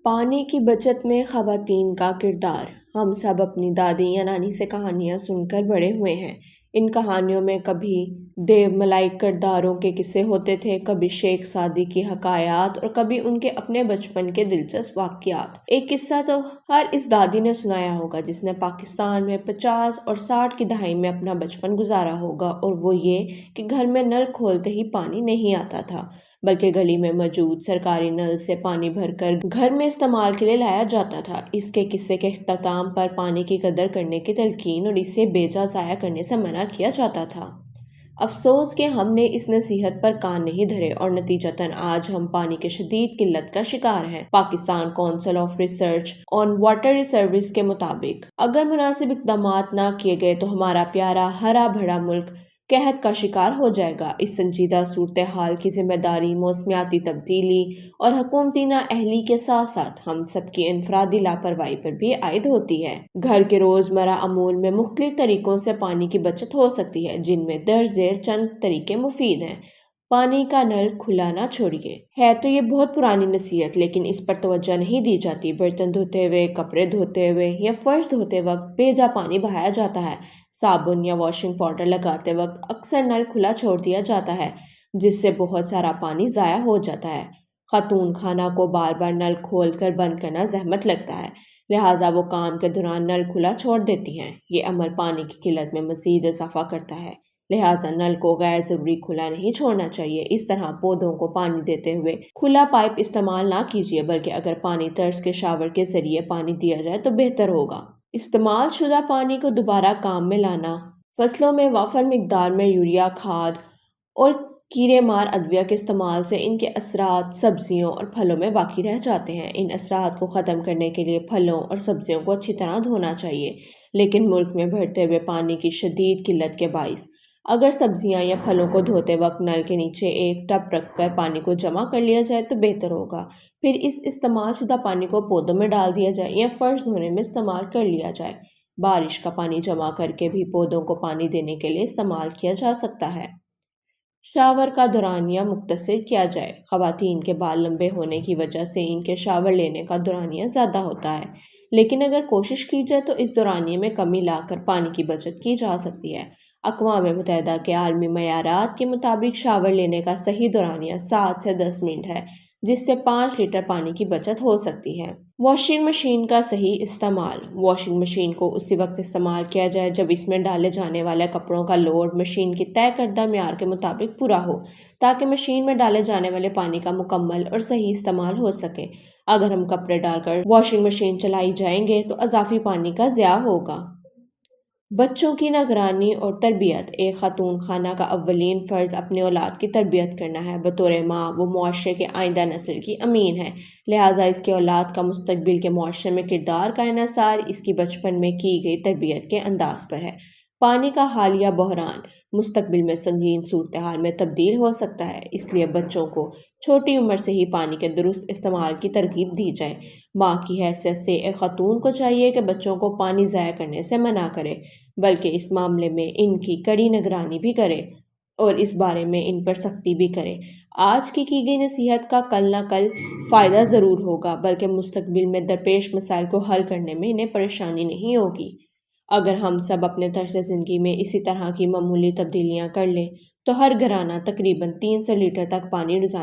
پانی کی بچت میں خواتین کا کردار۔ ہم سب اپنی دادی یا نانی سے کہانیاں سن کر بڑے ہوئے ہیں۔ ان کہانیوں میں کبھی دیو ملائک کرداروں کے قصے ہوتے تھے، کبھی شیخ سعدی کی حکایات اور کبھی ان کے اپنے بچپن کے دلچسپ واقعات۔ ایک قصہ تو ہر اس دادی نے سنایا ہوگا جس نے پاکستان میں 50 اور 60 کی دہائی میں اپنا بچپن گزارا ہوگا، اور وہ یہ کہ گھر میں نل کھولتے ہی پانی نہیں آتا تھا، بلکہ گلی میں موجود سرکاری نل سے پانی بھر کر گھر میں استعمال کے لیے لایا جاتا تھا۔ اس کے قصے کے اختتام پر پانی کی قدر کرنے کی تلقین اور اسے بے جا ضائع کرنے سے منع کیا جاتا تھا۔ افسوس کہ ہم نے اس نصیحت پر کان نہیں دھرے اور نتیجتاً آج ہم پانی کی شدید قلت کا شکار ہیں۔ Pakistan council of research on water resources کے مطابق اگر مناسب اقدامات نہ کیے گئے تو ہمارا پیارا ہرا بھرا ملک قحط کا شکار ہو جائے گا۔ اس سنجیدہ صورتحال کی ذمہ داری موسمیاتی تبدیلی اور حکومتی نااہلی کے ساتھ ساتھ ہم سب کی انفرادی لاپرواہی پر بھی عائد ہوتی ہے۔ گھر کے روزمرہ امور میں مختلف طریقوں سے پانی کی بچت ہو سکتی ہے، جن میں درج ذیل چند طریقے مفید ہیں۔ پانی کا نل کھلا نہ چھوڑیے۔ ہے تو یہ بہت پرانی نصیحت، لیکن اس پر توجہ نہیں دی جاتی۔ برتن دھوتے ہوئے، کپڑے دھوتے ہوئے یا فرش دھوتے وقت بے جا پانی بہایا جاتا ہے۔ صابن یا واشنگ پاؤڈر لگاتے وقت اکثر نل کھلا چھوڑ دیا جاتا ہے، جس سے بہت سارا پانی ضائع ہو جاتا ہے۔ خاتون خانہ کو بار بار نل کھول کر بند کرنا زحمت لگتا ہے، لہٰذا وہ کام کے دوران نل کھلا چھوڑ دیتی ہیں۔ یہ عمل پانی کی قلت میں مزید اضافہ کرتا ہے، لہٰذا نل کو غیر ضروری کھلا نہیں چھوڑنا چاہیے۔ اس طرح پودوں کو پانی دیتے ہوئے کھلا پائپ استعمال نہ کیجیے، بلکہ اگر پانی طرز کے شاور کے ذریعے پانی دیا جائے تو بہتر ہوگا۔ استعمال شدہ پانی کو دوبارہ کام میں لانا۔ فصلوں میں وافر مقدار میں یوریا کھاد اور کیڑے مار ادویہ کے استعمال سے ان کے اثرات سبزیوں اور پھلوں میں باقی رہ جاتے ہیں۔ ان اثرات کو ختم کرنے کے لیے پھلوں اور سبزیوں کو اچھی طرح دھونا چاہیے، لیکن ملک میں بڑھتے ہوئے پانی کی شدید قلت کے باعث اگر سبزیاں یا پھلوں کو دھوتے وقت نل کے نیچے ایک ٹب رکھ کر پانی کو جمع کر لیا جائے تو بہتر ہوگا۔ پھر اس استعمال شدہ پانی کو پودوں میں ڈال دیا جائے یا فرش دھونے میں استعمال کر لیا جائے۔ بارش کا پانی جمع کر کے بھی پودوں کو پانی دینے کے لیے استعمال کیا جا سکتا ہے۔ شاور کا دورانیہ مختصر کیا جائے۔ خواتین کے بال لمبے ہونے کی وجہ سے ان کے شاور لینے کا دورانیہ زیادہ ہوتا ہے، لیکن اگر کوشش کی جائے تو اس دورانیے میں کمی لا کر پانی کی بچت کی جا سکتی ہے۔ اقوام متحدہ کے عالمی معیارات کے مطابق شاور لینے کا صحیح دورانیہ 7 سے 10 منٹ ہے، جس سے 5 لیٹر پانی کی بچت ہو سکتی ہے۔ واشنگ مشین کا صحیح استعمال۔ واشنگ مشین کو اسی وقت استعمال کیا جائے جب اس میں ڈالے جانے والے کپڑوں کا لوڈ مشین کی طے کردہ معیار کے مطابق پورا ہو، تاکہ مشین میں ڈالے جانے والے پانی کا مکمل اور صحیح استعمال ہو سکے۔ اگر ہم کپڑے ڈال کر واشنگ مشین چلائی جائیں گے تو اضافی پانی کا ضیاع ہوگا۔ بچوں کی نگرانی اور تربیت۔ ایک خاتون خانہ کا اولین فرض اپنی اولاد کی تربیت کرنا ہے۔ بطور ماں وہ معاشرے کے آئندہ نسل کی امین ہے، لہٰذا اس کے اولاد کا مستقبل کے معاشرے میں کردار کا انحصار اس کی بچپن میں کی گئی تربیت کے انداز پر ہے۔ پانی کا حالیہ بحران مستقبل میں سنگین صورتحال میں تبدیل ہو سکتا ہے، اس لیے بچوں کو چھوٹی عمر سے ہی پانی کے درست استعمال کی ترغیب دی جائے۔ ماں کی حیثیت سے ایک خاتون کو چاہیے کہ بچوں کو پانی ضائع کرنے سے منع کرے، بلکہ اس معاملے میں ان کی کڑی نگرانی بھی کرے اور اس بارے میں ان پر سختی بھی کرے۔ آج کی گئی نصیحت کا کل نہ کل فائدہ ضرور ہوگا، بلکہ مستقبل میں درپیش مسائل کو حل کرنے میں انہیں پریشانی نہیں ہوگی۔ اگر ہم سب اپنے طرز زندگی میں اسی طرح کی معمولی تبدیلیاں کر لیں تو ہر گھرانہ تقریباً 300 لیٹر تک پانی روزانہ